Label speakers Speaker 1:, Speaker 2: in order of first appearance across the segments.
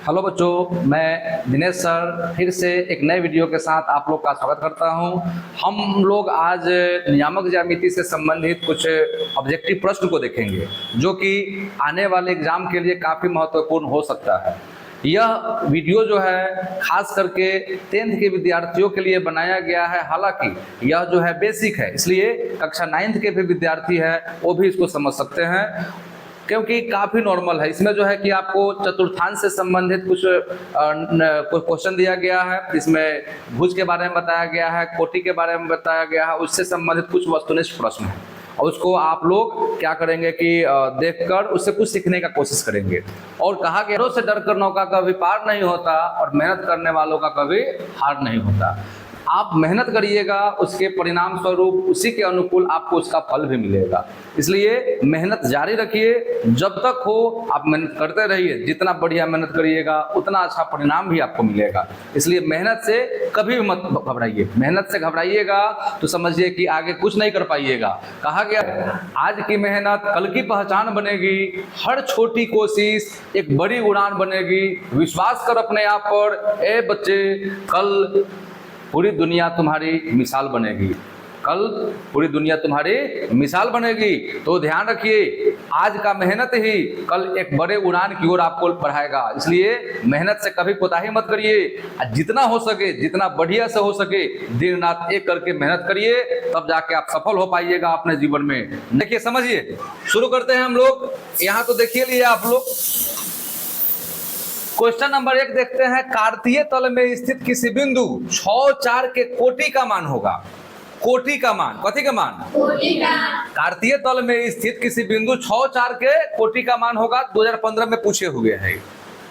Speaker 1: Hello बच्चों, मैं Dinesh sir फिर से एक नए वीडियो के साथ आप लोग का स्वागत करता हूं। हम लोग आज नियामक ज्यामिति से संबंधित कुछ ऑब्जेक्टिव प्रश्न को देखेंगे जो कि आने वाले एग्जाम के लिए काफ़ी महत्वपूर्ण हो सकता है। यह वीडियो जो है खास करके 10th के विद्यार्थियों के लिए बनाया गया है। हालांकि यह जो है बेसिक है, इसलिए कक्षा 9th के भी विद्यार्थी हैं वो भी इसको समझ सकते हैं, क्योंकि काफ़ी नॉर्मल है। इसमें जो है कि आपको चतुर्थांश से संबंधित कुछ क्वेश्चन दिया गया है। इसमें भुज के बारे में बताया गया है, कोटि के बारे में बताया गया है, उससे संबंधित कुछ वस्तुनिष्ठ प्रश्न है और उसको आप लोग क्या करेंगे कि देखकर उससे कुछ सीखने का कोशिश करेंगे। और कहा गया से डर कर नौका कभी पार नहीं होता और मेहनत करने वालों का कभी हार नहीं होता। आप मेहनत करिएगा, उसके परिणाम स्वरूप उसी के अनुकूल आपको उसका फल भी मिलेगा। इसलिए मेहनत जारी रखिए, जब तक हो आप मेहनत करते रहिए। जितना बढ़िया मेहनत करिएगा उतना अच्छा परिणाम भी आपको मिलेगा। इसलिए मेहनत से कभी भी मत घबराइए। मेहनत से घबराइएगा तो समझिए कि आगे कुछ नहीं कर पाइएगा। कहा गया आज की मेहनत कल की पहचान बनेगी, हर छोटी कोशिश एक बड़ी उड़ान बनेगी। विश्वास कर अपने आप पर ए बच्चे, कल पूरी दुनिया तुम्हारी मिसाल बनेगी। कल पूरी दुनिया तुम्हारी मिसाल बनेगी। तो ध्यान रखिए, आज का मेहनत ही कल एक बड़े उड़ान की ओर आपको बढ़ाएगा। इसलिए मेहनत से कभी कोताही मत करिए। जितना हो सके, जितना बढ़िया से हो सके, दिन रात एक करके मेहनत करिए, तब जाके आप सफल हो पाइएगा अपने जीवन में। देखिए, समझिए, शुरू करते हैं हम लोग। यहाँ तो देखिए लिए आप लोग क्वेश्चन नंबर 1 देखते हैं। कार्तीय तल में स्थित किसी बिंदु 6 4 के कोटि का मान होगा। कोटि का मान, कथी का मान? कोटि का। कार्तीय तल में स्थित किसी बिंदु 6 4 के कोटि का मान होगा। 2015 में पूछे हुए हैं।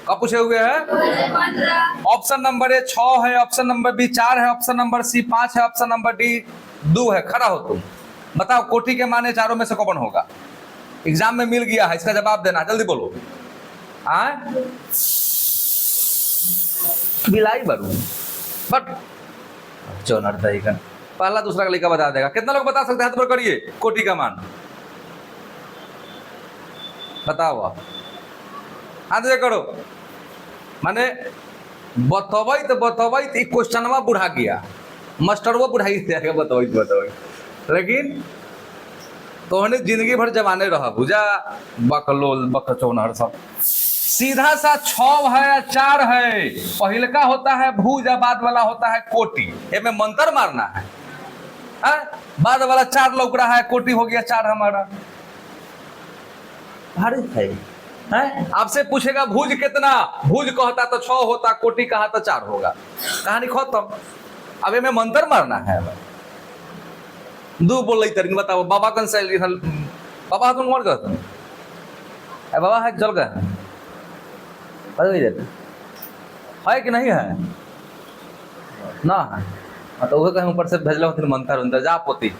Speaker 1: कब पूछे हुए हैं? 2015। ऑप्शन नंबर ए 6 है, ऑप्शन नंबर बी 4 है, ऑप्शन नंबर सी 5 है, ऑप्शन नंबर डी 2 है। खड़ा हो तुम, बताओ कोटि के मान चारों में से कौन होगा? एग्जाम में मिल गया है, इसका जवाब देना, जल्दी बोलो। बिलाई बरू बट चौनर दही का पहला दूसरा का लिखा बता देगा। कितना लोग बता सकते हैं? हाथ पर करिए। कोटि का मान बताओ, हाथ से करो। माने बतवैत क्वेश्चनवा बुढ़ा गया, मास्टरवा बुढ़ाई जाएगा बतवैत। लेकिन तोहने जिंदगी भर जवाने रहा बुझा बकलोल बकचौनहर सब। सीधा सा 6 है या 4 है। पहले का होता है भूज, बाद वाला होता है कोटि। में मंत्र मारना है। बाद वाला 4 लौक रहा है, कोटि हो गया 4 हमारा। भारी है। आपसे पूछेगा भुज कितना, भुज कहता तो 6 होता, कोटि कहा तो 4 होगा। कहानी खत्म। अब में मंत्र मारना है। दू बोल तरीन बताओ। बाबा कौन सा बाबा तुम मर गए? बाबा है जल गए है कि नहीं है ना है? तो वह कहीं ऊपर से भेजल होती मंत्र उंतर जा पोती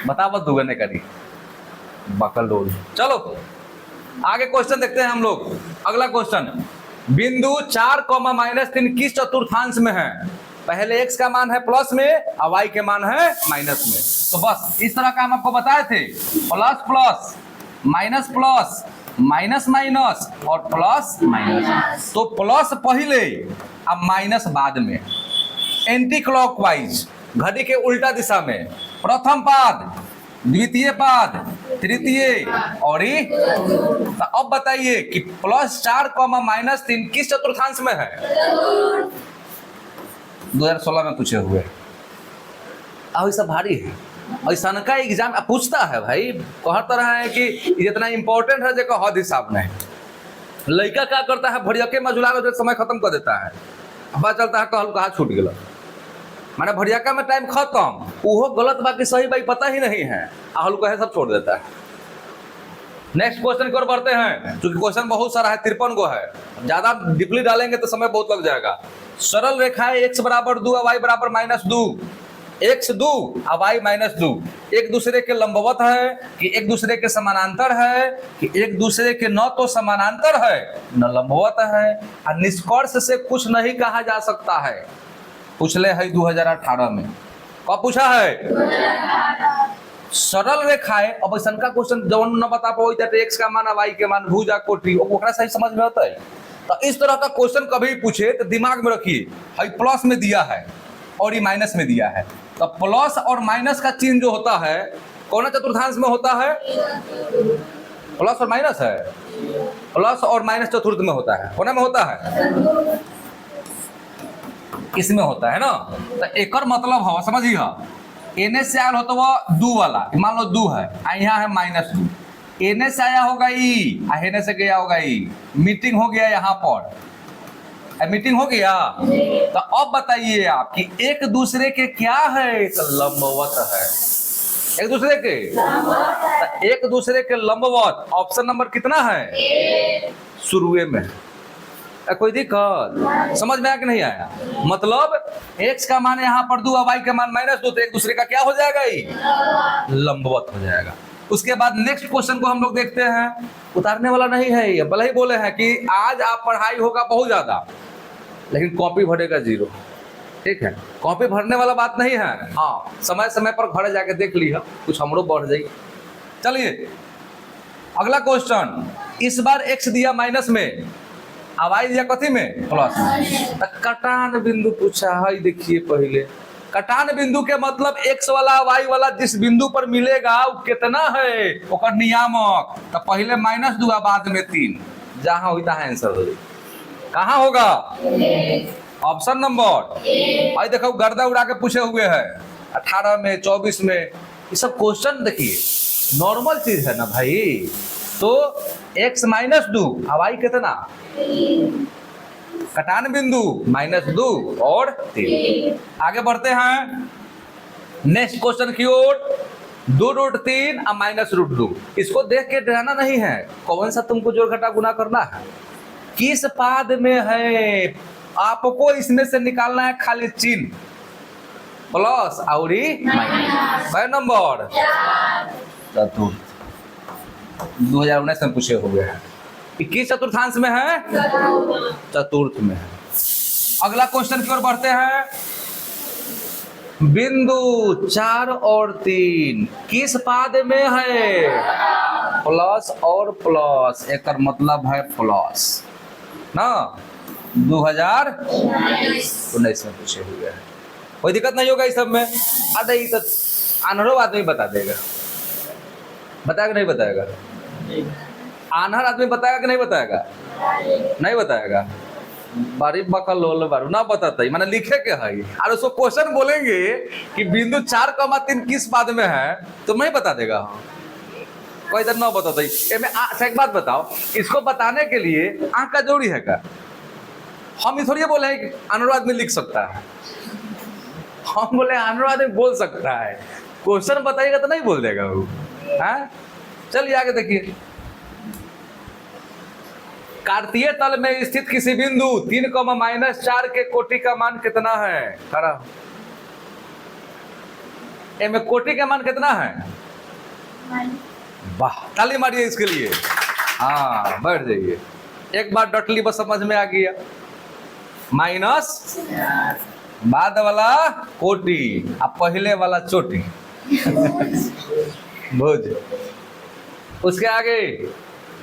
Speaker 1: बताओ दुगे नहीं करी बकल डोल। चलो आगे क्वेश्चन देखते हैं हम लोग। अगला क्वेश्चन, बिंदु 4, -3 किस चतुर्थांश में है? पहले x का मान है प्लस में और y के मान है माइनस में। तो बस इस तरह का हम आपको बताए थे, plus plus, minus plus, minus minus और प्लस माइनस। तो प्लस पहले अब माइनस बाद में, एंटी क्लॉकवाइज, घड़ी के उल्टा दिशा में। प्रथम पाद, द्वितीय पाद, तृतीय और तो अब बताइए कि +4, -3 किस चतुर्थांश में है? 2016 में पूछे हुए। अब ये सब भारी है। ऐसा का एग्जाम पूछता है भाई, कहत रहा है कि इतना इंपॉर्टेंट है जो हद हिसाब नहीं। लड़का क्या करता है, भरियके मजुला में समय खत्म कर देता है। पता चलता है कहल कहाँ छूट गया, माने भरियका में टाइम खत्म। वो गलत बाकी सही भाई पता ही नहीं है, आहल कहे सब छोड़ देता है। नेक्स्ट क्वेश्चन की ओर बढ़ते हैं, क्योंकि क्वेश्चन बहुत सारा है, 53 गो है। ज्यादा डीपली डालेंगे तो समय बहुत लग जाएगा। सरल रेखाएं x बराबर 2 और y बराबर -2, x 2 और y -2 एक दूसरे के लंबवत है कि एक दूसरे के समानांतर है कि एक दूसरे के न तो समानांतर है न लंबवत है। और निष्कर्ष से कुछ नहीं कहा जा सकता है। पूछले है 2018 में। कब पूछा है? 2018। सरल रेखाएं, अब ऐसा का क्वेश्चन जवन न बता पाओ x का मान y के मान भुजा कोटि ओकरा सही समझ में आता है। तो इस तरह का क्वेश्चन कभी पूछे तो दिमाग में रखिए, भाई प्लस में दिया है और ये माइनस में दिया है, तो प्लस और माइनस का चिन्ह जो होता है कौन चतुर्थांश में होता है? प्लस और माइनस है, प्लस और माइनस चतुर्थ में होता है, कौन में होता है? इसमें होता है ना। तो एक मतलब हो समझिए, एन से आयल हो तो वो दू वाला, मान लो दू है, यहाँ है -2, एन से आया होगा ई, एन से गया होगा ई, मीटिंग हो गया यहाँ पर, मीटिंग हो गया। तो अब बताइए आप कि एक दूसरे के क्या है? तो लंबवत है, एक दूसरे के, तो एक दूसरे के लंबवत। ऑप्शन नंबर कितना है? शुरुए में। कोई दिक्कत समझ में आया कि नहीं आया? मतलब x का मान यहाँ पर 2 और y का मान -2, तो एक दूसरे का क्या हो जाएगा? ही लंबवत हो जाएगा। उसके बाद नेक्स्ट क्वेश्चन को हम लोग देखते हैं, उतारने वाला नहीं है ये, भले ही बोले हैं कि आज आप पढ़ाई होगा बहुत ज्यादा लेकिन कॉपी भरेगा 0, ठीक है? कॉपी भरने वाला बात नहीं है, हाँ समय समय पर घर जाके देख लिया, कुछ हमरो बढ़ जाएगी। चलिए अगला क्वेश्चन, इस बार x दिया माइनस में, आवाज दिया कथी में? प्लस में। कटान बिंदु पूछा है, देखिए पहले कटान बिंदु के मतलब x वाला y वाला जिस बिंदु पर मिलेगा वो कितना है, ओकर नियामक। तो पहले -2 बाद में 3, जहां हुई तहां आंसर हो जाए। कहाँ होगा? ऑप्शन नंबर, भाई देखो गर्दा उड़ा के पूछे हुए हैं 18 में 24 में, ये सब क्वेश्चन देखिए नॉर्मल चीज है ना भाई। तो x -2 y कितना? कटान बिंदु -2 और 3। आगे बढ़ते हैं नेक्स्ट क्वेश्चन की ओर। 2√3 और -√2, इसको देख के डराना नहीं है, कौन सा तुमको जोड़ घटा गुना करना है, किस पाद में है, आपको इसमें से निकालना है खाली चिन्ह, प्लस और माइनस। नंबर चतुर्थ, 2019 में पूछे हुए हैं। किस चतुर्थांश में है? चतुर्थ में है। अगला क्वेश्चन की ओर बढ़ते हैं। बिंदु 4 और 3 किस पाद में है? प्लस और प्लस, एक मतलब है प्लस ना। 2019 में पूछे हुए हैं, कोई दिक्कत नहीं होगा इस सब में। अरे ये तो अनहरो आदमी बता देगा, बताएगा नहीं बताएगा? आनहर आदमी बताएगा कि नहीं बताएगा? नहीं बताएगा। बारी बकल लोल बारू ना बताता, मैंने लिखे के है और उसको क्वेश्चन बोलेंगे कि बिंदु 4,3 किस पाद में है तो नहीं बता देगा। कोई इधर ना बताता। अच्छा एक बात बताओ, इसको बताने के लिए आंख का जोड़ी है क्या? हम ये थोड़ी बोले हैं कि अनहर आदमी लिख सकता है, हम बोले अनहर आदमी बोल सकता है। क्वेश्चन बताइएगा तो नहीं बोल देगा वो। हाँ चलिए आगे देखिए। कार्तीय तल में स्थित किसी बिंदु 3,-4 के कोटि का मान कितना है? खड़ा में कोटि का मान कितना है? वाह, ताली मारिए इसके लिए। हाँ बैठ जाइए, एक बार डटली बस समझ में आ गया। माइनस बाद वाला कोटि और पहले वाला चोटी भोज। उसके आगे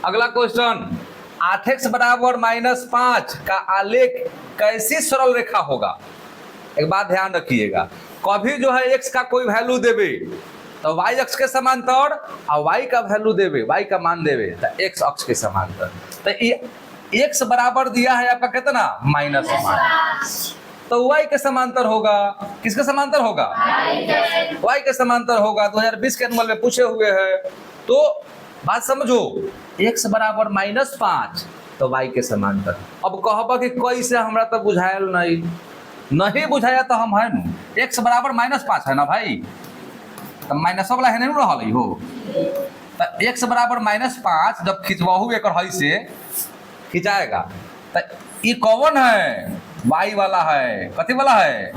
Speaker 1: अगला क्वेश्चन, 8x बराबर -5 का आलेख कैसी सरल रेखा होगा? एक बात ध्यान रखिएगा, कभी जो है x का कोई वैल्यू देवे तो y अक्ष के समांतर और y का वैल्यू देवे, y का मान देवे तो x अक्ष के समांतर। तो ये x बराबर दिया है आपका कितना? -5, तो y के समांतर होगा। किसके समांतर होगा? y के समांतर होगा। 2020 के अनुमान में पूछे हुए हैं। तो बात समझो, x बराबर -5 तो y के समांतर। अब कहबा कि कैसे, हमरा तो बुझायल नहीं बुझाया तो हम है न, x बराबर -5 है ना भाई, तो माइनस वाला है नहीं रहा हो। तो x बराबर -5 जब खिंचवाहू एक हई से खिंचाएगा तो ये कौन है? y वाला है। कथी वाला है?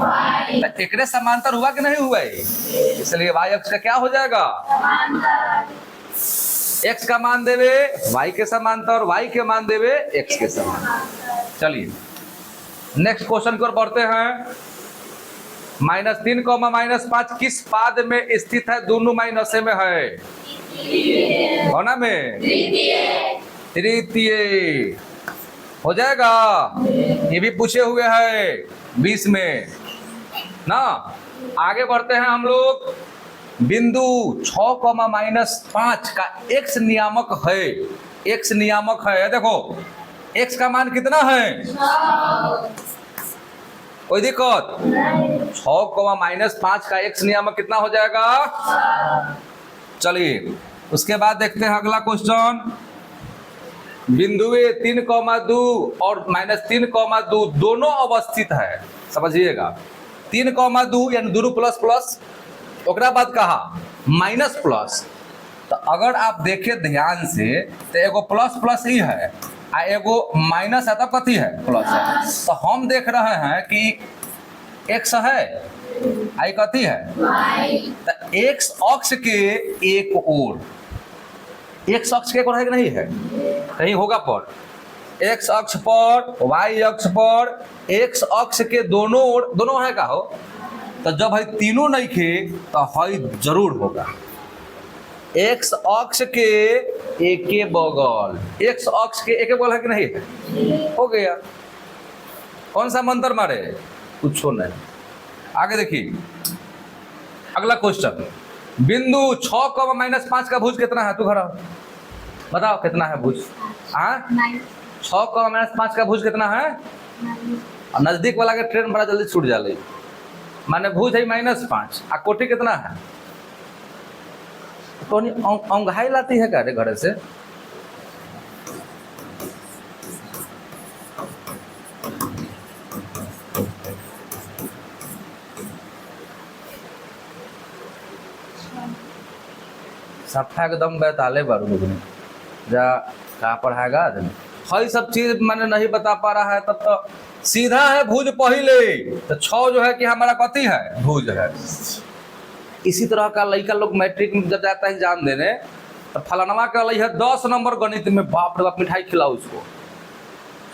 Speaker 1: तो एकरे समांतर हुआ कि नहीं हुआ? इसलिए y अक्ष का क्या हो जाएगा? x का मान देवे y के समांतर, y के मान देवे x के समांतर। चलिए नेक्स्ट क्वेश्चन की ओर बढ़ते हैं। -3, -5 किस पाद में स्थित है? दोनों माइनसे में है, कौना में? तृतीय। हो जाएगा। ये भी पूछे हुए है 20 में ना। आगे बढ़ते हैं हम लोग। बिंदु 6,-5 का x नियामक है। x नियामक है, देखो x का मान कितना है? कोई दिक्कत? 6,-5 का x नियामक कितना हो जाएगा? चलिए उसके बाद देखते हैं अगला क्वेश्चन। बिंदुए 3,2 और -3,2 दोनों अवस्थित है, समझिएगा। 3,2 यानी दोनों प्लस प्लस, ओकरा बाद कहा माइनस प्लस। तो अगर आप देखें ध्यान से तो एगो प्लस प्लस ही है आ एगो माइनस है, तब कथी है? प्लस है। तो हम देख रहे हैं कि x है, आई कथी है? तो x अक्ष के एक ओर, x अक्ष के एक ओर है कि नहीं है? कहीं होगा पर x अक्ष पर, y अक्ष पर, x अक्ष के दोनों ओर, दोनों है का हो? तो जब है तीनों नहीं खे तो है जरूर होगा। x अक्ष के एक बगल, x अक्ष के एक बगल है कि नहीं है? हो गया। कौन सा मंत्र मारे? कुछ नहीं। आगे देखिए अगला क्वेश्चन। बिंदु 6,-5 का भुज कितना है? तू घर बताओ कितना है भुज? 6,-5 का भुज कितना है? नजदीक वाला के ट्रेन बड़ा जल्दी छूट जाले, माने भुज है -5 आ कोटि कितना है? तो अंगहाई लाती है क्या घर से? सफा एकदम बैताले बारू जा कहाँ पढ़ाएगा आदमी? हई सब चीज मैंने नहीं बता पा रहा है, तब तो सीधा है भुज पहले। तो 6 जो है कि हमारा कथी है? भुज है। इसी तरह का लड़का लोग मैट्रिक में जब जाता है एग्जाम देने, तो फलानवा का है 10 नंबर गणित में, बाप रे बाप मिठाई खिलाओ उसको।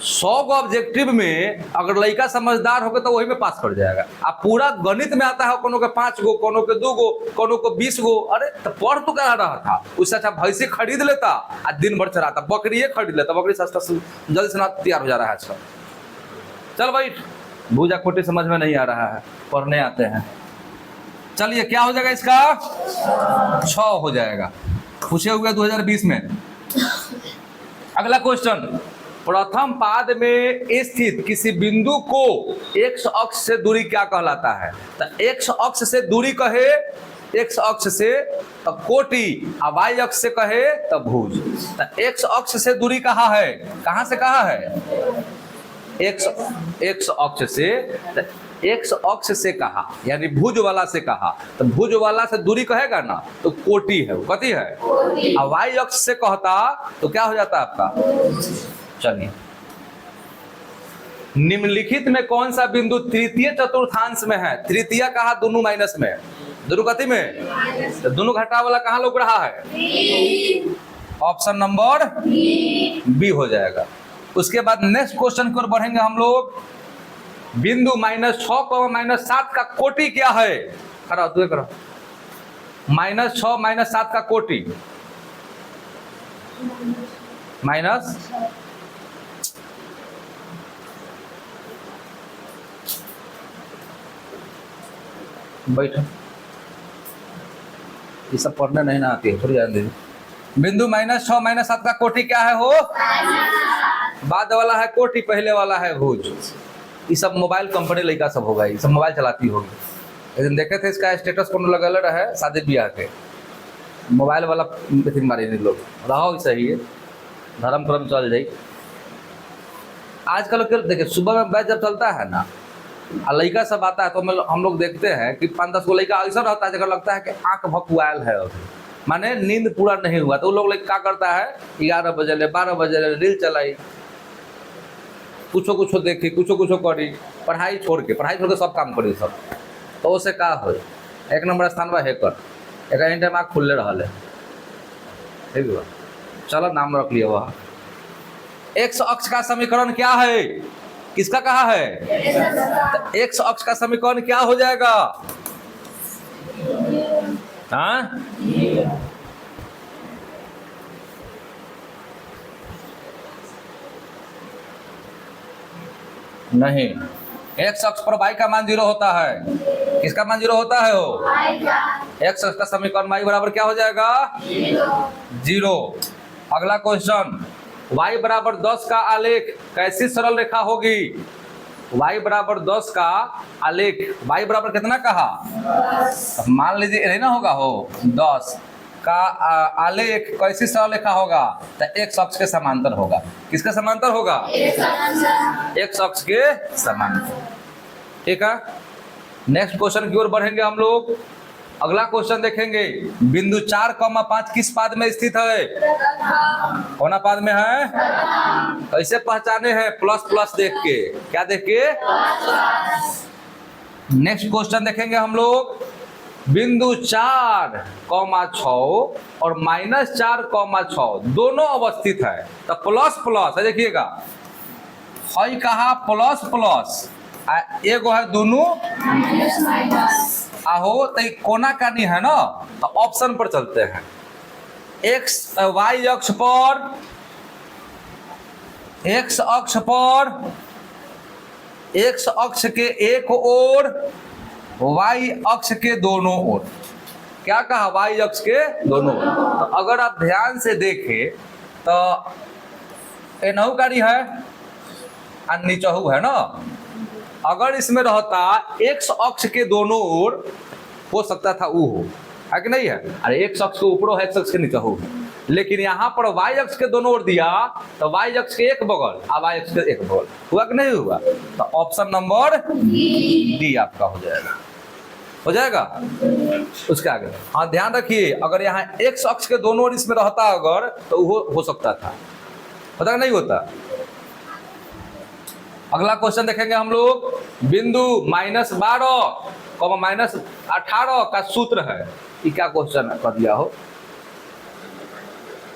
Speaker 1: 100 गो ऑब्जेक्टिव में अगर लड़का समझदार होगा तो वही में पास कर जाएगा। अब पूरा गणित में आता है कोनो के 5 गो, कोनो के 2 गो, कोनो को 20 गो। अरे तो पढ़ तो क्या रहा था? उससे अच्छा भैंसी खरीद लेता आ दिन भर चलाता, बकरिए खरीद लेता, बकरी सस्ता जल्दी से ना तैयार हो जा रहा है आजकल। चल भाई भूजा खोटी समझ में नहीं आ रहा है, पढ़ने आते हैं। चलिए क्या हो जाएगा इसका? 6 हो जाएगा, पूछे हुए 2020 में। अगला क्वेश्चन। प्रथम पाद में स्थित किसी बिंदु को x अक्ष से दूरी क्या कहलाता है? तो x अक्ष से दूरी कहे, x अक्ष से तो कोटि, और y अक्ष से कहे तो भुज। तो x अक्ष से दूरी कहाँ है? कहाँ से कहाँ है? x अक्ष से, x अक्ष से कहा यानी भुज वाला से कहा। तो भुज वाला से दूरी कहेगा ना तो कोटि है, वो कथी है? और y अक्ष से कहता तो क्या हो जाता आपका? चलिए निम्नलिखित में कौन सा बिंदु तृतीय चतुर्थांश में है? तृतीय कहा दोनों माइनस में, दोनों कथी में? तो दोनों घटा वाला कहाँ लग रहा है? ऑप्शन नंबर बी हो जाएगा। उसके बाद नेक्स्ट क्वेश्चन की ओर बढ़ेंगे हम लोग। बिंदु -6,-7 का कोटि क्या है? खड़ा तू करो। -6 -7 का कोटि माइनस बैठो, ये सब पढ़ने नहीं ना आती है, थोड़ी जान दीजिए। बिंदु -6 -7 का कोटि क्या है हो? बाद वाला है कोटि, पहले वाला है भुज। ये सब मोबाइल कंपनी लड़का सब होगा, ये सब मोबाइल चलाती होगी। एक दिन देखे थे इसका स्टेटस कोनो लगल रहे शादी ब्याह के, मोबाइल वाला मारे लोग। रहो सही है, धर्म क्रम चल जाए। आजकल देखिए सुबह में बैच जब चलता है ना, लड़का सब आता है तो हम लोग देखते हैं कि 5-10 गो लड़का ऐसा रहता है जगह लगता है कि आंख भकुआल है, माने नींद पूरा नहीं हुआ। तो वो लोग क्या करता है 11 बजे 12 बजे रील चलाई, कुछ देखी, कुछ करी, पढ़ाई छोड़ के सब काम करी सब। तो उसे का हो 1 नंबर स्थान पर हैकर एक टाइम आँख खुलले रहा है। ठीक है, चलो नाम रख लिया। वह x अक्ष का समीकरण क्या है? किसका कहा है? x अक्ष का समीकरण क्या हो जाएगा? हाँ नहीं, एक्स अक्ष पर y का मान 0 होता है। किसका मान 0 होता है वो? एक्स अक्ष का समीकरण y बराबर क्या हो जाएगा? 0। अगला क्वेश्चन, y बराबर 10 का आलेख कैसी सरल रेखा होगी? y बराबर 10 का आलेख, y बराबर कितना कहा? मान लीजिए नहीं ना होगा हो 10 का आलेख कैसी सरल रेखा होगा? तो एक्स अक्ष के समांतर होगा। किसके समांतर होगा? एक्स अक्ष के समांतर। ठीक है, नेक्स्ट क्वेश्चन की ओर बढ़ेंगे हम लोग। अगला क्वेश्चन देखेंगे, बिंदु 4,5 किस पाद में स्थित है? कौन पाद में है? कैसे पहचाने हैं? प्लस प्लस देख के। क्या देख के? नेक्स्ट क्वेश्चन देखेंगे हम लोग, बिंदु 4,6 और -4,6 दोनों अवस्थित है, तो प्लस प्लस है। देखिएगा, हई कहा प्लस प्लस, एगो है दोनों आहो, तो कोना कानी है ना, तो ऑप्शन पर चलते हैं। वाई अक्ष पर एक्स अक्ष के एक ओर, वाई अक्ष के दोनों ओर। क्या कहा? वाई अक्ष के दोनों ओर। तो अगर आप ध्यान से देखें तो एनहु कारी है और नीचहु है ना। अगर इसमें रहता एक्स अक्ष के दोनों ओर, हो सकता था वो हो, है कि नहीं है? अरे एक्स अक्ष के ऊपर हो, एक्स अक्ष के नीचे हो, लेकिन यहाँ पर वाई अक्ष के दोनों ओर दिया, तो वाई अक्ष के एक बगल और वाई अक्ष के एक बगल। हुआ कि नहीं हुआ? तो ऑप्शन नंबर डी आपका हो जाएगा। हो जाएगा। उसके आगे हाँ ध्यान रखिए, अगर यहाँ एक्स अक्ष के दोनों ओर इसमें रहता अगर, तो वो हो सकता था। होता नहीं होता? अगला क्वेश्चन देखेंगे हम लोग, बिंदु -12, -18 का सूत्र है। ये क्या क्वेश्चन कर दिया हो?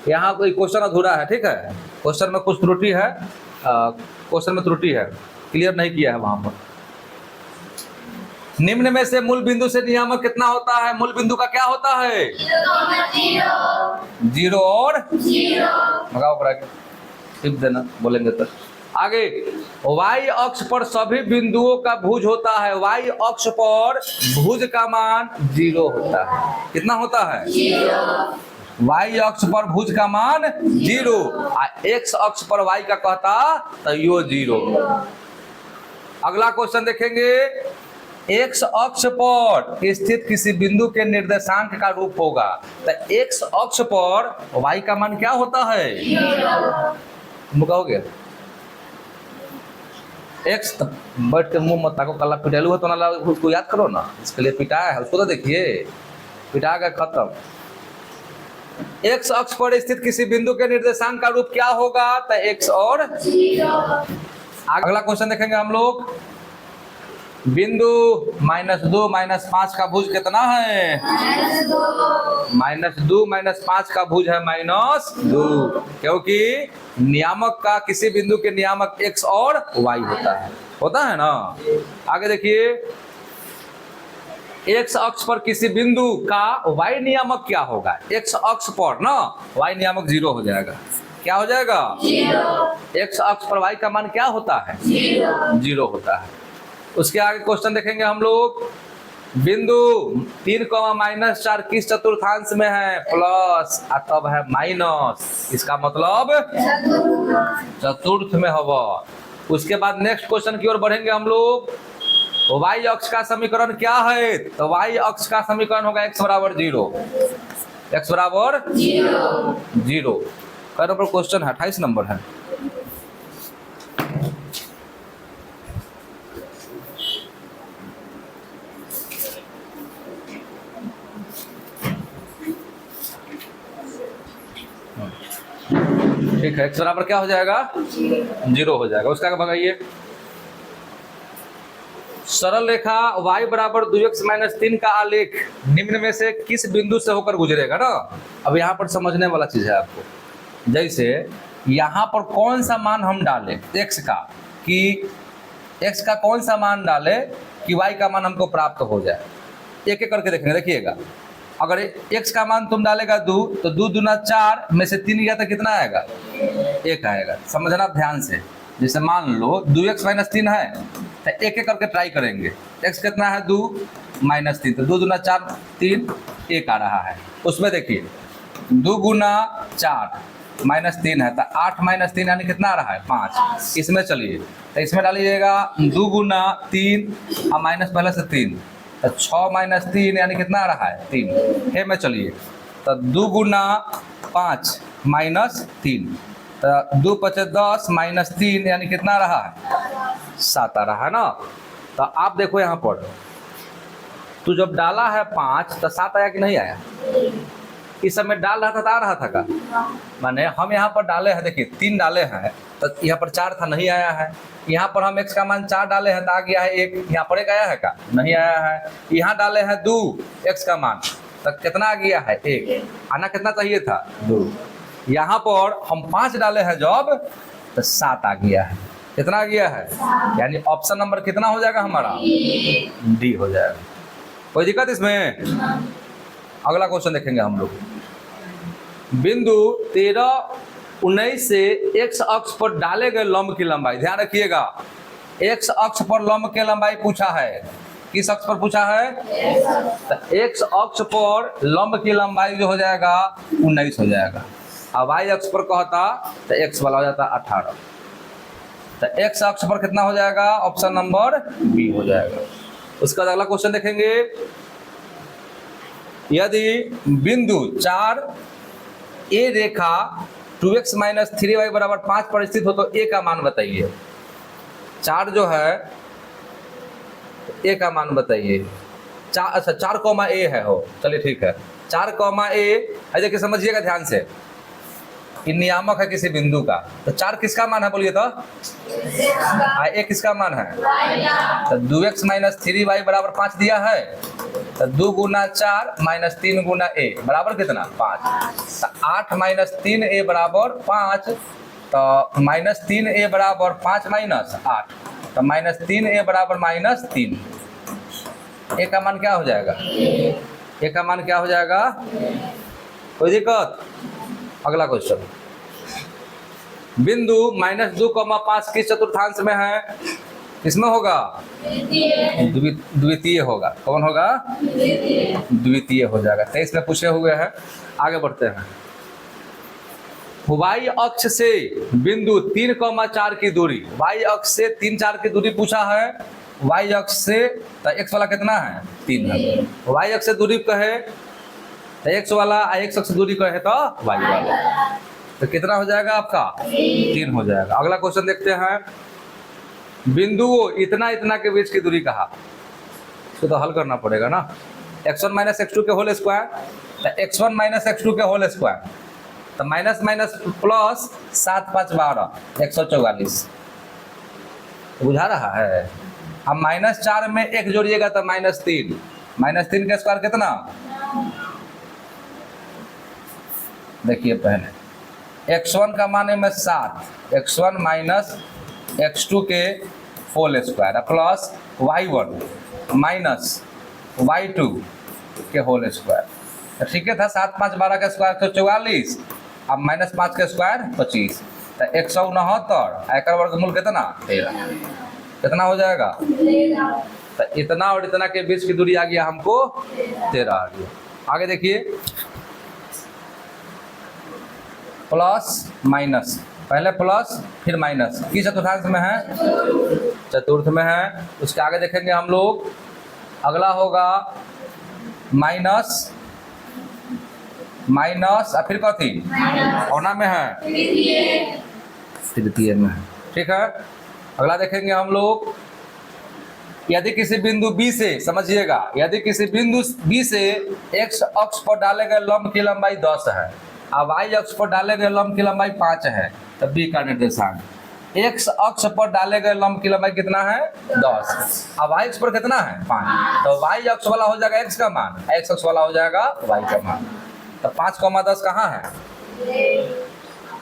Speaker 1: यहाँ कोई क्वेश्चन अधूरा है। ठीक है, क्वेश्चन में कुछ त्रुटि है, क्वेश्चन में त्रुटि है, क्लियर नहीं किया है वहां पर। निम्न में से मूल बिंदु से नियामक कितना होता है? मूल बिंदु का क्या होता है? 0 और 0। लगाओ ब्रैकेट, टिप देना बोलेंगे तो। आगे, y अक्ष पर सभी बिंदुओं का भुज होता है। y अक्ष पर भुज का मान 0 होता है। कितना होता है? 0। y अक्ष पर भुज का मान 0, x अक्ष पर y का कहता तो यो 0। अगला क्वेश्चन देखेंगे, x अक्ष पर स्थित किसी बिंदु के निर्देशांक का रूप होगा, तो x अक्ष पर y का मान क्या होता है? 0। कहोगे एक्स, बैठ के मुंह मत ताको, कल पिटालू है तो ना, उसको याद करो ना, इसके लिए पिटाया है उसको, तो देखिए पिटा गया, खत्म। एक्स अक्ष पर स्थित किसी बिंदु के निर्देशांक का रूप क्या होगा? तो एक्स और 0। अगला क्वेश्चन देखेंगे हम लोग, बिंदु -2 -5 का भुज कितना है? -2 -5 का भुज है -2, क्योंकि नियामक का किसी बिंदु के नियामक x और y होता है ना। आगे देखिए, x अक्ष पर किसी बिंदु का y नियामक क्या होगा? x अक्ष पर ना y नियामक 0 हो जाएगा। क्या हो जाएगा? 0। x अक्ष पर y का मान क्या होता है? 0 होता है। उसके आगे क्वेश्चन देखेंगे हम लोग, बिंदु 3, -4 किस चतुर्थांश में है? प्लस, तब है माइनस, इसका मतलब चतुर्थ में होगा। उसके बाद नेक्स्ट क्वेश्चन की ओर बढ़ेंगे हम लोग, y अक्ष का समीकरण क्या है? तो y अक्ष का समीकरण होगा x बराबर 0। x बराबर 0। कै नंबर क्वेश्चन है? 28 नंबर है। ठीक है, x बराबर क्या हो जाएगा? 0 हो जाएगा। उसका भगाइए, सरल रेखा y बराबर 2x - 3 का आलेख निम्न में से किस बिंदु से होकर गुजरेगा ना। अब यहाँ पर समझने वाला चीज है आपको, जैसे यहाँ पर कौन सा मान हम डालें x का, कि x का कौन सा मान डालें कि y का मान हमको प्राप्त हो जाए, एक एक करके देखेंगे। देखिएगा, अगर x का मान तुम डालेगा 2, तो 2 दूना 4 में से 3 गया तो कितना आएगा? 1 आएगा। समझना ध्यान से, जैसे मान लो 2x माइनस 3 है तो एक एक करके ट्राई करेंगे। x कितना है 2 माइनस 3, तो 2 दूना 4 3 1 आ रहा है। उसमें देखिए 2 गुना 4 माइनस 3 है तो 8 माइनस 3 यानी कितना आ रहा है 5। इसमें चलिए तो इसमें डालिएगा 2 गुना 3 और माइनस पहले से 3 तो 6 माइनस 3 यानी कितना आ रहा है 3। है में चलिए तो 2 गुना 5 माइनस 3 तो 2 पचे 10 माइनस 3 यानी कितना आ रहा है 7 आ रहा है ना। तो आप देखो यहाँ पर तो जब डाला है 5 तो 7 आया कि नहीं आया? इस समय डाल रहा था तो आ रहा था का? माने हम यहाँ पर डाले हैं, देखिए 3 डाले हैं तो यहाँ पर 4 था नहीं आया है। यहाँ पर हम x का मान 4 डाले हैं तो आ गया है 1। यहाँ पर 1 आया है का? नहीं आया है। यहाँ डाले हैं 2 x का मान तो कितना आ गया है 1। आना कितना चाहिए था 2। यहाँ पर हम 5 डाले हैं जब तो 7 आ गया है। कितना आ गया है? यानी ऑप्शन नंबर कितना हो जाएगा हमारा? डी हो जाएगा। कोई दिक्कत इसमें? अगला क्वेश्चन देखेंगे हम लोग। बिंदु 13 19 से x अक्ष पर डाले गए लंब की लंबाई, ध्यान रखिएगा x अक्ष पर लंब की लंबाई पूछा है। किस अक्ष पर पूछा है? तो x अक्ष पर लंब की लंबाई जो हो जाएगा 19 हो जाएगा और y अक्ष पर कहता तो x वाला हो जाता 18। तो x अक्ष पर कितना हो जाएगा? ऑप्शन नंबर बी हो जाएगा। उसके बाद अगला क्वेश्चन देखेंगे। यदि बिंदु 4 ए रेखा 2x माइनस 3y बराबर 5 पर स्थित हो तो a का मान बताइए। 4 जो है a का मान बताइए। अच्छा 4 कॉमा a है हो, चलिए ठीक है 4 कॉमा a है। देखिए समझिएगा ध्यान से, कि नियामक है किसी बिंदु का। तो 4 किसका मान है बोलिए तो? a किसका मान है? तो 2x माइनस 3y बराबर 5 दिया है तो 2 गुना 4 माइनस 3 गुना a बराबर कितना 5। तो 8 माइनस 3a बराबर 5 तो माइनस 3a बराबर 5 माइनस 8 तो माइनस 3a बराबर माइनस 3। a का मान क्या हो जाएगा? a का मान क्या हो जाएगा? कोई दिक्कत? अगला क्वेश्चन। बिंदु -2,5 किस चतुर्थांश में है? किसमें होगा? द्वितीय होगा। कौन होगा? द्वितीय हो जाएगा। 23 में पूछे हुए हैं। आगे बढ़ते हैं। y अक्ष से बिंदु 3,4 की दूरी, y अक्ष से 3 4 की दूरी पूछा है। y अक्ष से तो x वाला कितना है 3 है। y अक्ष से दूरी कहे तो x वाला, x अक्ष से दूरी कहे तो y वाला, तो कितना हो जाएगा आपका 3 हो जाएगा। अगला क्वेश्चन देखते हैं। बिंदुओं इतना इतना के बीच की दूरी कहा, इसको तो हल करना पड़ेगा ना। x1 माइनस x2 के होल स्क्वायर तो x1 माइनस x2 के होल स्क्वायर तो माइनस माइनस प्लस 7 5 12 144 बुझा रहा है। अब -4 में 1 जोड़िएगा तो -3, -3 का स्क्वायर कितना? देखिए पहले x1 का मान है में 7, x1 माइनस x2 के whole square plus y1 minus y2 के होल स्क्वायर। ठीक है था 7 5 12 का स्क्वायर तो 44, अब -5 का स्क्वायर 25 तो 169 एकर वर्गमूल कितना 13। कितना हो जाएगा? तो इतना और इतना के बीच की दूरी आ गया हमको 13 आ गया। आगे देखिए प्लस माइनस, पहले प्लस फिर माइनस, किस चतुर्थांश में है? चतुर्थ में है। उसके आगे देखेंगे हम लोग। अगला होगा माइनस माइनस फिर कथी औना में है तृतीय में है। ठीक है अगला देखेंगे हम लोग। यदि किसी बिंदु B से, समझिएगा, यदि किसी बिंदु B से x अक्ष पर डाले गए लंब की लंबाई 10 है और y अक्ष पर डाले गए लंब की लंबाई 5 है तो B का निर्देशांक। x अक्ष पर डाले गए लंब की लंबाई कितना है 10 और y अक्ष पर कितना है 5, तो y अक्ष वाला हो जाएगा x का मान, x अक्ष वाला हो जाएगा y का मान। तो 5,10 कहाँ है?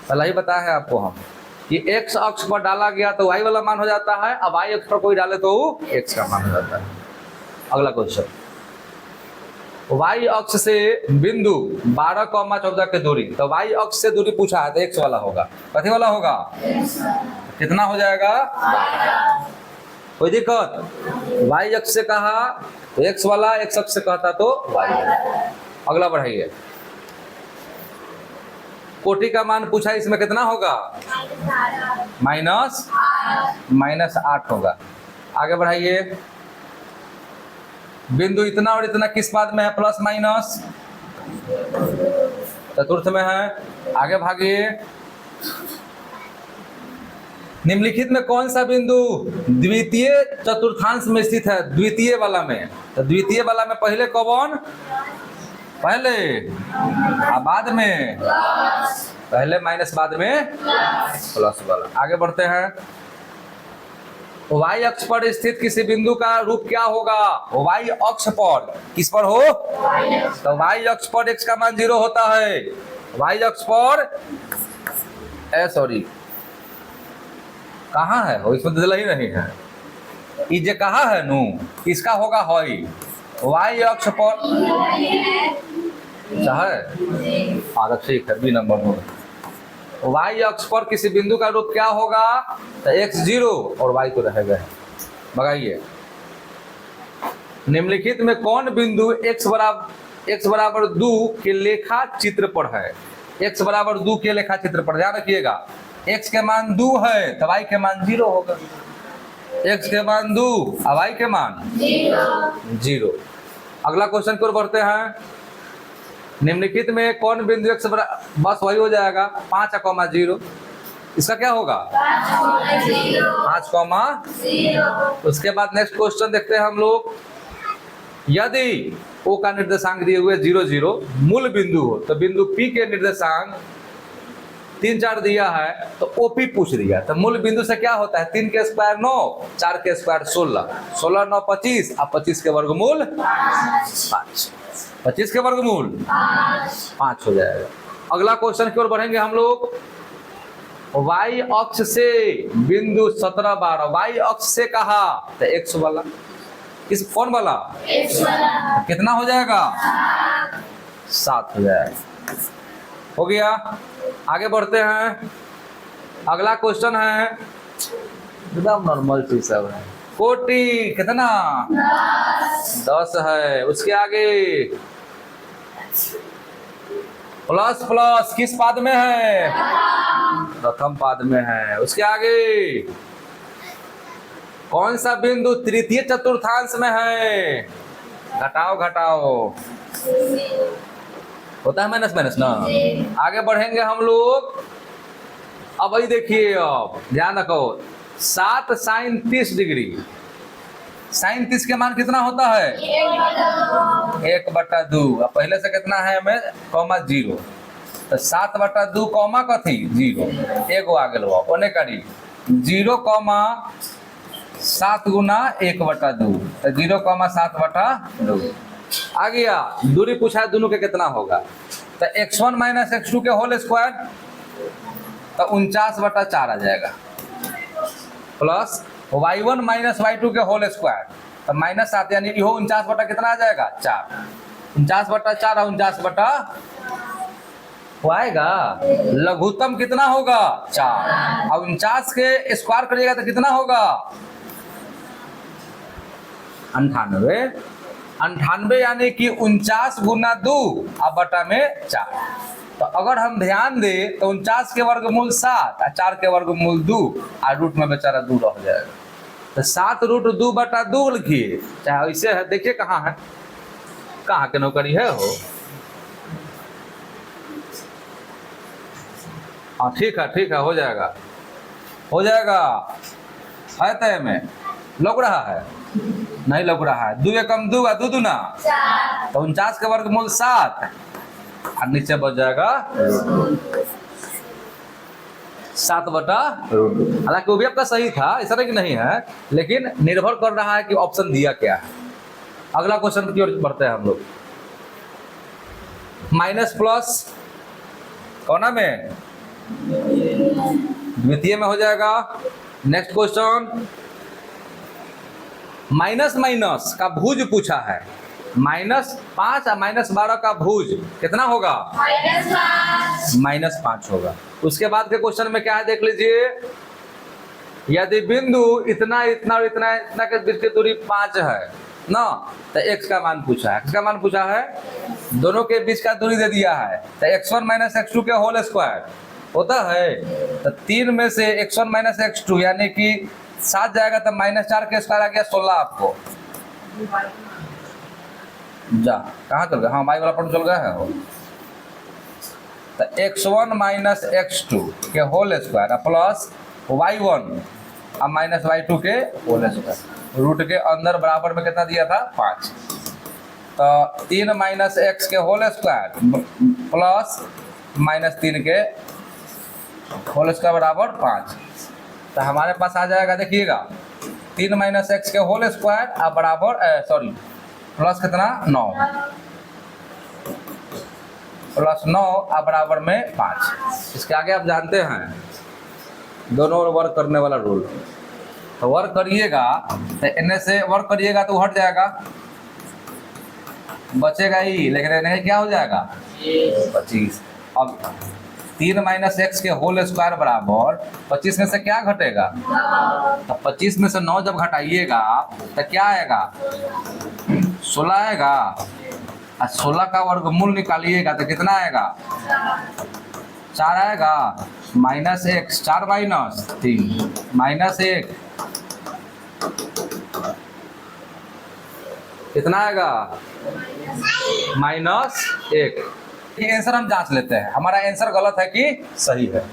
Speaker 1: पहले ही बताया है आपको हम कि x अक्ष पर डाला गया तो y वाला मान हो जाता है, अब y अक्ष पर कोई डाले तो x का मान हो जाता है। अगला क्वेश्चन। y अक्ष से बिंदु 12,14 की दूरी, तो y अक्ष से दूरी पूछा है तो x वाला होगा। कथी वाला होगा? कितना हो जाएगा? कोई दिक्कत? y अक्ष से कहा तो x वाला, x अक्ष से कहता तो y। अगला बढ़ाइए। कोटि का मान पूछा, इसमें कितना होगा? -8 होगा। आगे बढ़ाइए। बिंदु इतना और इतना किस पाद में है? प्लस माइनस चतुर्थ में है। आगे भागिए। निम्नलिखित में कौन सा बिंदु द्वितीय चतुर्थांश में स्थित है? द्वितीय वाला में। तो द्वितीय वाला में पहले कौन? पहले बाद में पहले माइनस, बाद में प्लस वाला। आगे बढ़ते हैं। y अक्ष पर स्थित किसी बिंदु का रूप क्या होगा? y अक्ष पर किस पर हो? तो y अक्ष पर x का मान 0 होता है। y अक्ष पर सॉरी कहाँ है हो? इसमें दिल ही नहीं है। ये जे कहा है नू, किसका होगा? हॉई। y अक्ष पर चाहे आदत ठीक है, बी नंबर होगा। y अक्ष पर किसी बिंदु का रूप क्या होगा? तो x 0 और y तो रहेगा। बताइए। निम्नलिखित में कौन बिंदु x बराबर 2 के लेखा चित्र पर है? x बराबर 2 के लेखा चित्र पर, ध्यान रखिएगा। x के मान 2 है तो y के मान 0 होगा। x के मान 2 और y के मान 0। अगला क्वेश्चन की ओर बढ़ते हैं। निम्नलिखित में कौन बिंदु x बस वही हो जाएगा 5,0। इसका क्या होगा? 5,0। उसके बाद नेक्स्ट क्वेश्चन देखते हैं हम लोग। यदि O का निर्देशांक दिए हुए 0, 0 मूल बिंदु हो तो बिंदु P के निर्देशांक 3, 4 दिया है तो OP पूछ दिया। तो मूल बिंदु से क्या होता है? 3 के स्क्वायर 9, 4 के स्क्वायर 16, 16 9 25 और 25 के वर्गमूल 5। 25 के वर्गमूल 5 हो जाएगा। अगला क्वेश्चन की ओर बढ़ेंगे हम लोग। y अक्ष से बिंदु 17, 12 y अक्ष से कहा तो x वाला, किस कौन वाला? x वाला। कितना हो जाएगा? 7 हो जाएगा। हो गया। आगे बढ़ते हैं। अगला क्वेश्चन है एकदम नॉर्मल चीज सब है। कोटि कितना? 10 है। उसके आगे प्लस प्लस किस पाद में है? प्रथम पाद में है। उसके आगे कौन सा बिंदु तृतीय चतुर्थांश में है? घटाओ घटाओ होता है माइनस माइनस ना। आगे बढ़ेंगे हम लोग। अब वही देखिए, अब ध्यान रखो। 7 sin 30 डिग्री, sin 30 के मान कितना होता है? 1/2। अब पहले से कितना है हमें? कॉमा 0। तो 7/2 कॉमा कथी 0 एगो आ गया ओने करी 0, 7 गुना 1/2 तो 0,7/2 आ गया। दूरी पूछा है दोनों के कितना होगा? तो x1 - x2 के होल स्क्वायर तो 49/4 आ जाएगा, प्लस y1 - y2 के होल स्क्वायर तो -7 यानी यो 49 कितना आ जाएगा? 4। 49/4 और 49 आएगा। लघुत्तम कितना होगा? 4। और 49 के स्क्वायर करिएगा तो कितना होगा? 98। 98 यानी कि 49 गुना 2 और बटा में 4। तो अगर हम ध्यान दे तो 49 के वर्गमूल 7 और 4 के वर्गमूल 2 और रूट में बेचारा 2 रह जाएगा। तो 7√2/2 लिखिए, चाहे ऐसे है। देखिए कहाँ है, कहाँ के नौकरी है हो। हाँ ठीक है हो जाएगा, हो जाएगा। है तय में लग रहा है? नहीं लग रहा है। 2 एकम 2 और 2 दूना 4 तो 49 के वर्गमूल 7 और नीचे बच जाएगा 7/2। हालांकि वो भी आपका सही था, ऐसा नहीं कि नहीं है, लेकिन निर्भर कर रहा है कि ऑप्शन दिया क्या है। अगला क्वेश्चन की ओर बढ़ते हैं हम लोग। माइनस प्लस कौना में? द्वितीय में हो जाएगा। नेक्स्ट क्वेश्चन, माइनस माइनस का भुज पूछा है। -5 और -12 का भुज कितना होगा? -5 होगा। उसके बाद के क्वेश्चन में क्या है देख लीजिए। यदि बिंदु इतना इतना और इतना इतना के बीच की दूरी 5 है ना, तो x का मान पूछा है, x का मान पूछा है, दोनों के बीच का दूरी दे दिया है, तो x1 माइनस x2 के होल स्क्वायर होता है। तो 3 में से x1 माइनस x2 यानी कि 7 जाएगा, तो -4 के स्क्वायर आ गया 16 आपको। जा कहाँ चल गया, हाँ y वाला पॉइंट चल गया है वो। तो x1 माइनस x2 के होल स्क्वायर प्लस y1 अब माइनस y2 के होल स्क्वायर, रूट के अंदर बराबर में कितना दिया था 5। तो 3 माइनस x के होल स्क्वायर प्लस -3 के होल स्क्वायर बराबर 5। तो हमारे पास आ जाएगा, देखिएगा 3 माइनस x के होल स्क्वायर अब बराबर प्लस कितना 9, प्लस 9 अब बराबर में 5। इसके आगे आप जानते हैं दोनों वर्क करने वाला रूल। तो वर्क करिएगा तो इनमें से वर्क करिएगा तो हट जाएगा, बचेगा ही, लेकिन इन्हें क्या हो जाएगा 25। अब 3 माइनस x के होल स्क्वायर बराबर 25 में से क्या घटेगा, तो 25 में से 9 जब घटाइएगा तो क्या आएगा 16 आएगा, और 16 का वर्गमूल निकालिएगा तो कितना आएगा 4 आएगा, माइनस x 4 माइनस 3 माइनस 1 कितना आएगा -1। ये आंसर हम जांच लेते हैं, हमारा आंसर गलत है कि सही है।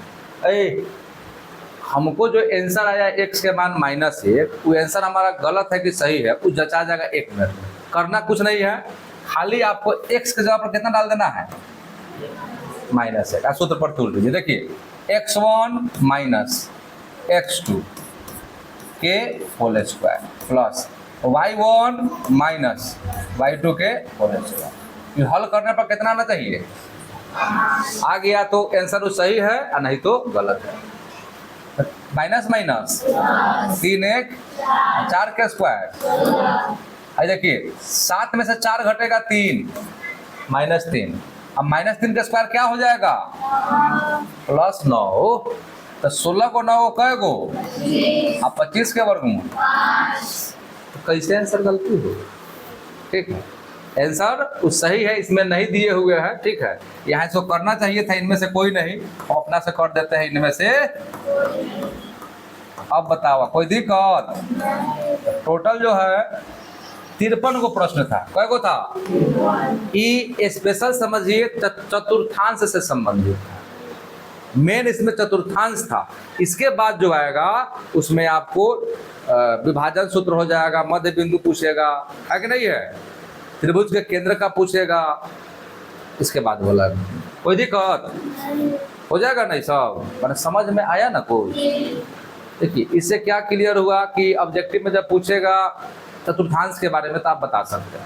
Speaker 1: हमको जो आंसर आया x के मान -1, वो आंसर हमारा गलत है कि सही है, वो जचा जाएगा 1 मिनट में। करना कुछ नहीं है, खाली आपको x के जगह पर कितना डाल देना है -1। सूत्र पर तोड़ दीजिए, देखिए x1 माइनस x2 के whole square plus y1 minus y2 के होल स्क्वायर। हल करने पर कितना आना चाहिए, आ गया तो आंसर सही है और नहीं तो गलत है। माइनस माइनस 3 1 4 के स्क्वायर, देखिए 7 में से 4 घटेगा 3 -3, अब -3 का स्क्वायर क्या हो जाएगा प्लस 9। तो 16 को 9 कै गो, अब 25 के वर्गमूल। तो कैसे आंसर गलती हो, ठीक है, आंसर उस सही है, इसमें नहीं दिए हुए हैं, ठीक है। यहाँ इसको करना चाहिए था, इनमें से कोई नहीं, अपना से कर देते हैं इनमें से। अब बताओ कोई दिक्कत। टोटल जो है 53 को प्रश्न था, कै गो था, ये स्पेशल समझिए चतुर्थांश से संबंधित था, मेन इसमें चतुर्थांश था। इसके बाद जो आएगा उसमें आपको विभाजन सूत्र हो जाएगा, मध्य बिंदु पूछेगा, है कि नहीं है, त्रिभुज के केंद्र का पूछेगा, इसके बाद बोला कोई दिक्कत हो जाएगा नहीं सब, मैंने समझ में आया ना कोई। देखिए इससे क्या क्लियर हुआ कि ऑब्जेक्टिव में जब पूछेगा चतुर्थांश के बारे में तो आप बता सकते हैं।